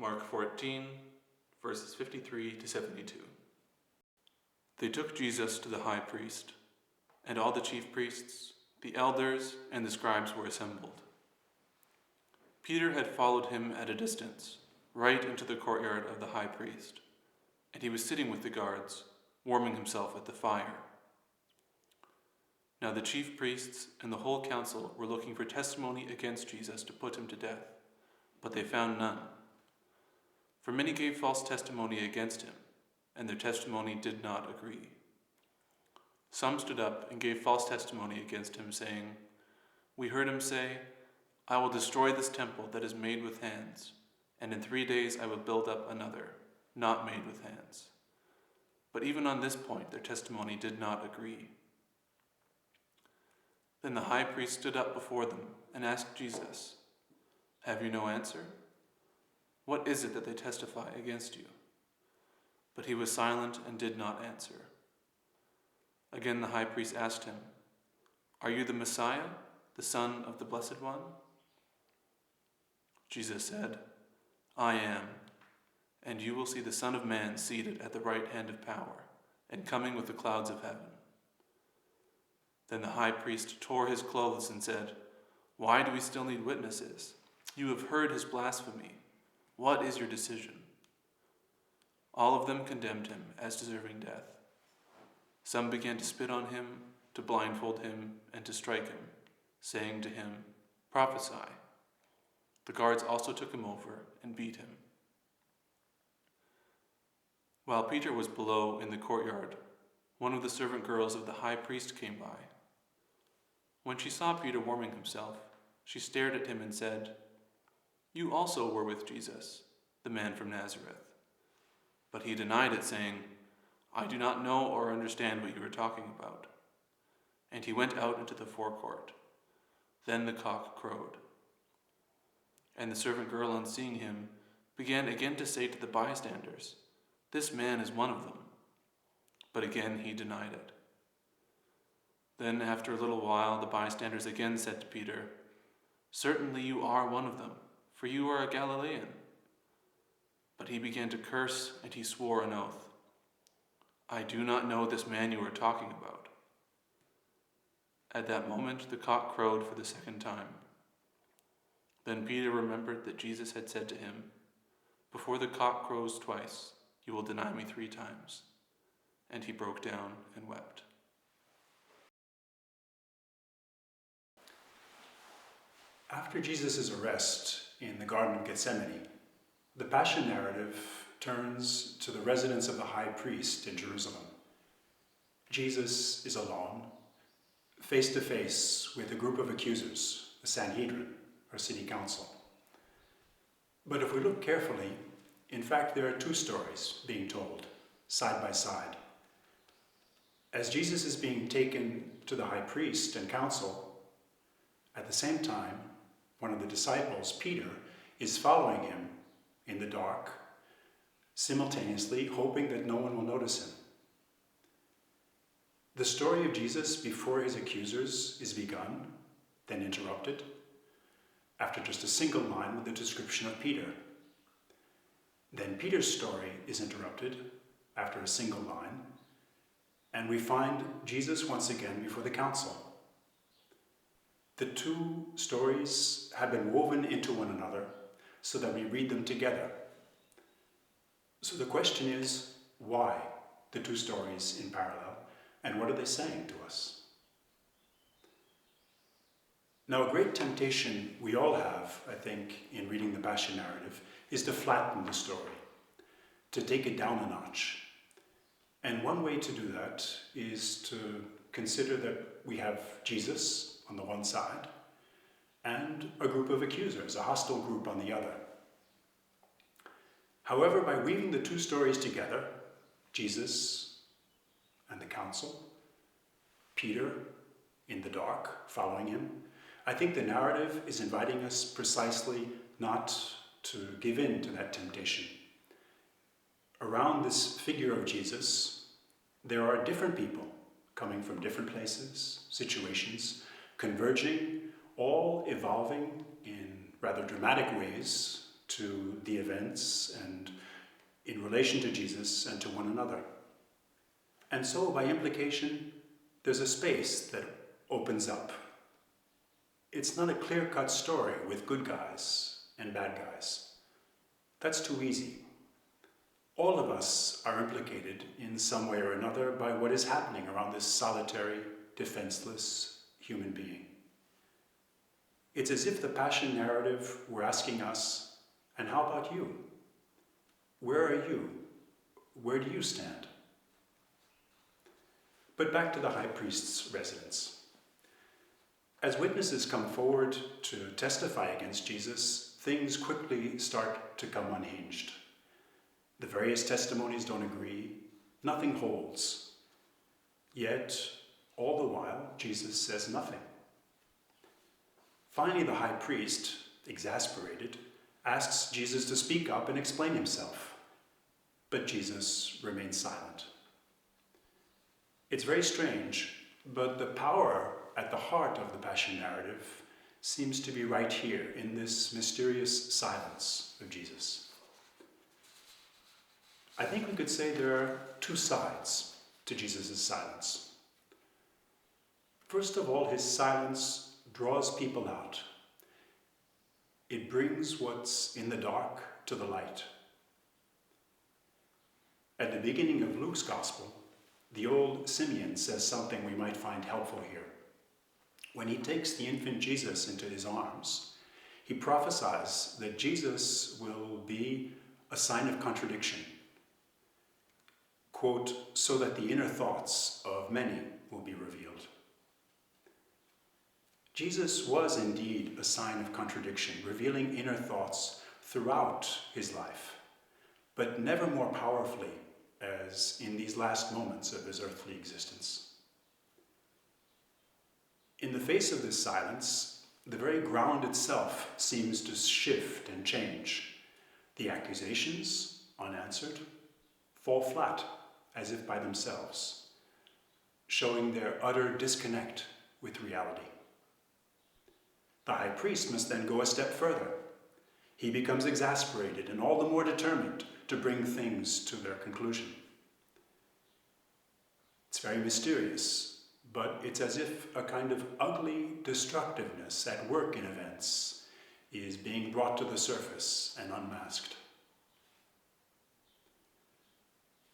Mark 14, verses 53 to 72. They took Jesus to the high priest, and all the chief priests, the elders, and the scribes were assembled. Peter had followed him at a distance, right into the courtyard of the high priest, and he was sitting with the guards, warming himself at the fire. Now the chief priests and the whole council were looking for testimony against Jesus to put him to death, but they found none. For many gave false testimony against him, and their testimony did not agree. Some stood up and gave false testimony against him, saying, "We heard him say, 'I will destroy this temple that is made with hands, and in 3 days I will build up another, not made with hands.' But even on this point their testimony did not agree." Then the high priest stood up before them and asked Jesus, "Have you no answer? What is it that they testify against you?" But he was silent and did not answer. Again the high priest asked him, "Are you the Messiah, the Son of the Blessed One?" Jesus said, "I am, and you will see the Son of Man seated at the right hand of power, and coming with the clouds of heaven." Then the high priest tore his clothes and said, "Why do we still need witnesses? You have heard his blasphemy. What is your decision?" All of them condemned him as deserving death. Some began to spit on him, to blindfold him, and to strike him, saying to him, "Prophesy." The guards also took him over and beat him. While Peter was below in the courtyard, one of the servant girls of the high priest came by. When she saw Peter warming himself, she stared at him and said, "You also were with Jesus, the man from Nazareth." But he denied it, saying, "I do not know or understand what you are talking about." And he went out into the forecourt. Then the cock crowed. And the servant girl, on seeing him, began again to say to the bystanders, "This man is one of them." But again he denied it. Then after a little while the bystanders again said to Peter, "Certainly you are one of them, for you are a Galilean." But he began to curse, and he swore an oath, "I do not know this man you are talking about." At that moment the cock crowed for the second time. Then Peter remembered that Jesus had said to him, "Before the cock crows twice, you will deny me 3 times." And he broke down and wept. After Jesus' arrest in the Garden of Gethsemane, the Passion narrative turns to the residence of the high priest in Jerusalem. Jesus is alone, face to face with a group of accusers, the Sanhedrin, or city council. But if we look carefully, in fact, there are 2 stories being told, side by side. As Jesus is being taken to the high priest and council, at the same time, one of the disciples, Peter, is following him in the dark, simultaneously hoping that no one will notice him. The story of Jesus before his accusers is begun, then interrupted, after just a single line with the description of Peter. Then Peter's story is interrupted after a single line, and we find Jesus once again before the council. The 2 stories have been woven into one another so that we read them together. So the question is, why the 2 stories in parallel, and what are they saying to us? Now, a great temptation we all have, I think, in reading the Passion narrative is to flatten the story, to take it down a notch. And one way to do that is to consider that we have Jesus on the one side and a group of accusers, a hostile group on the other. However, by weaving the 2 stories together, Jesus and the council, Peter in the dark following him, I think the narrative is inviting us precisely not to give in to that temptation. Around this figure of Jesus, there are different people coming from different places, situations, converging, all evolving in rather dramatic ways to the events and in relation to Jesus and to one another. And so, by implication, there's a space that opens up. It's not a clear-cut story with good guys and bad guys. That's too easy. All of us are implicated in some way or another by what is happening around this solitary, defenseless human being. It's as if the Passion narrative were asking us, and how about you? Where are you? Where do you stand? But back to the high priest's residence. As witnesses come forward to testify against Jesus, things quickly start to come unhinged. The various testimonies don't agree. Nothing holds. Yet, all the while, Jesus says nothing. Finally, the high priest, exasperated, asks Jesus to speak up and explain himself. But Jesus remains silent. It's very strange, but the power at the heart of the Passion narrative seems to be right here in this mysterious silence of Jesus. I think we could say there are two sides to Jesus' silence. First of all, his silence draws people out. It brings what's in the dark to the light. At the beginning of Luke's Gospel, the old Simeon says something we might find helpful here. When he takes the infant Jesus into his arms, he prophesies that Jesus will be a sign of contradiction. Quote, so that the inner thoughts of many will be revealed. Jesus was indeed a sign of contradiction, revealing inner thoughts throughout his life, but never more powerfully as in these last moments of his earthly existence. In the face of this silence, the very ground itself seems to shift and change. The accusations, unanswered, fall flat as if by themselves, showing their utter disconnect with reality. The high priest must then go a step further. He becomes exasperated and all the more determined to bring things to their conclusion. It's very mysterious, but it's as if a kind of ugly destructiveness at work in events is being brought to the surface and unmasked.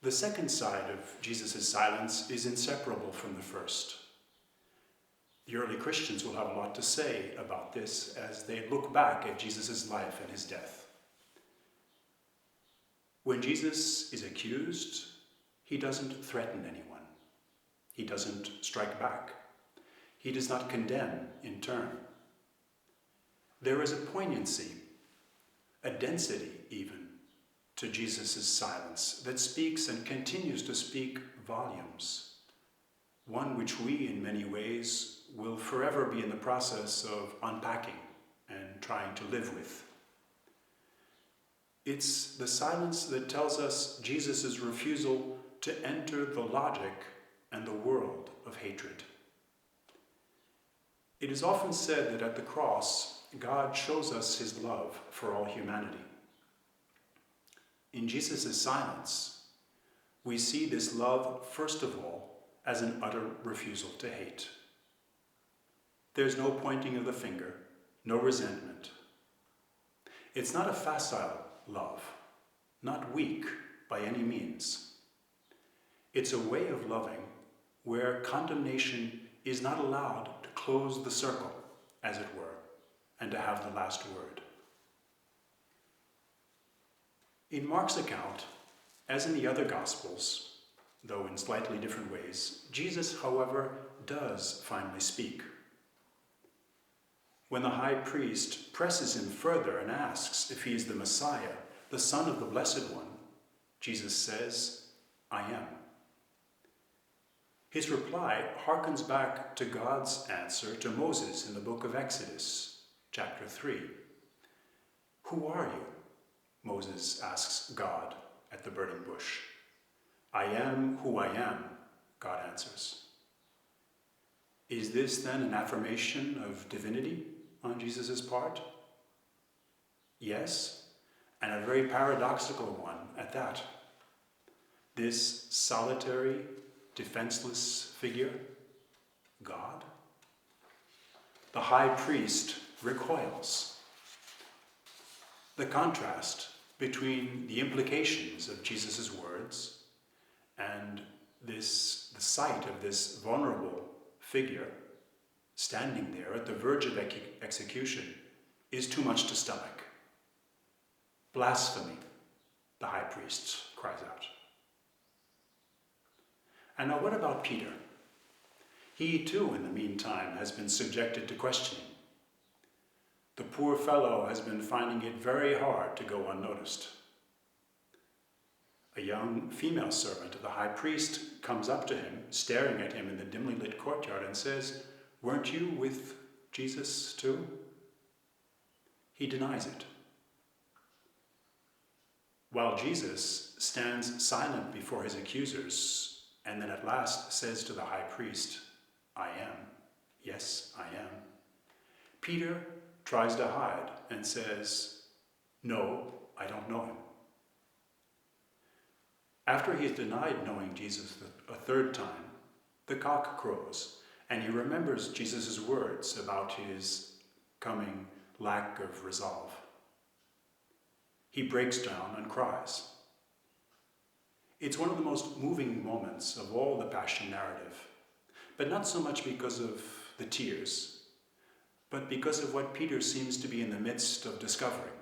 The second side of Jesus' silence is inseparable from the first. The early Christians will have a lot to say about this as they look back at Jesus' life and his death. When Jesus is accused, he doesn't threaten anyone. He doesn't strike back. He does not condemn in turn. There is a poignancy, a density even, to Jesus' silence that speaks and continues to speak volumes, one which we in many ways will forever be in the process of unpacking and trying to live with. It's the silence that tells us Jesus' refusal to enter the logic and the world of hatred. It is often said that at the cross, God shows us his love for all humanity. In Jesus' silence, we see this love, first of all, as an utter refusal to hate. There's no pointing of the finger, no resentment. It's not a facile love, not weak by any means. It's a way of loving where condemnation is not allowed to close the circle, as it were, and to have the last word. In Mark's account, as in the other Gospels, though in slightly different ways, Jesus, however, does finally speak. When the high priest presses him further and asks if he is the Messiah, the Son of the Blessed One, Jesus says, I am. His reply harkens back to God's answer to Moses in the book of Exodus, chapter 3. Who are you? Moses asks God at the burning bush. I am who I am, God answers. Is this then an affirmation of divinity on Jesus' part? Yes, and a very paradoxical one at that. This solitary, defenseless figure, God, the high priest recoils. The contrast between the implications of Jesus' words and the sight of this vulnerable figure standing there at the verge of execution is too much to stomach. Blasphemy, the high priest cries out. And now what about Peter? He too, in the meantime, has been subjected to questioning. The poor fellow has been finding it very hard to go unnoticed. A young female servant of the high priest comes up to him, staring at him in the dimly lit courtyard, and says, "Weren't you with Jesus too?" He denies it. While Jesus stands silent before his accusers, and then at last says to the high priest, "I am. Yes, I am." Peter tries to hide and says, "No, I don't know him." After he has denied knowing Jesus a third time, the cock crows, and he remembers Jesus' words about his coming lack of resolve. He breaks down and cries. It's one of the most moving moments of all the Passion narrative, but not so much because of the tears, but because of what Peter seems to be in the midst of discovering.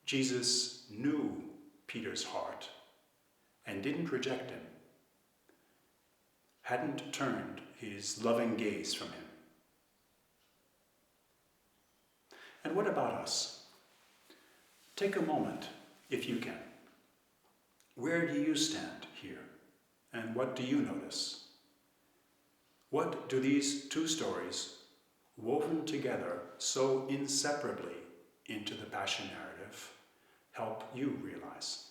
Jesus knew Peter's heart and didn't reject him, hadn't turned his loving gaze from him. And what about us? Take a moment, if you can. Where do you stand here? And what do you notice? What do these two stories, woven together so inseparably into the Passion narrative, help you realize?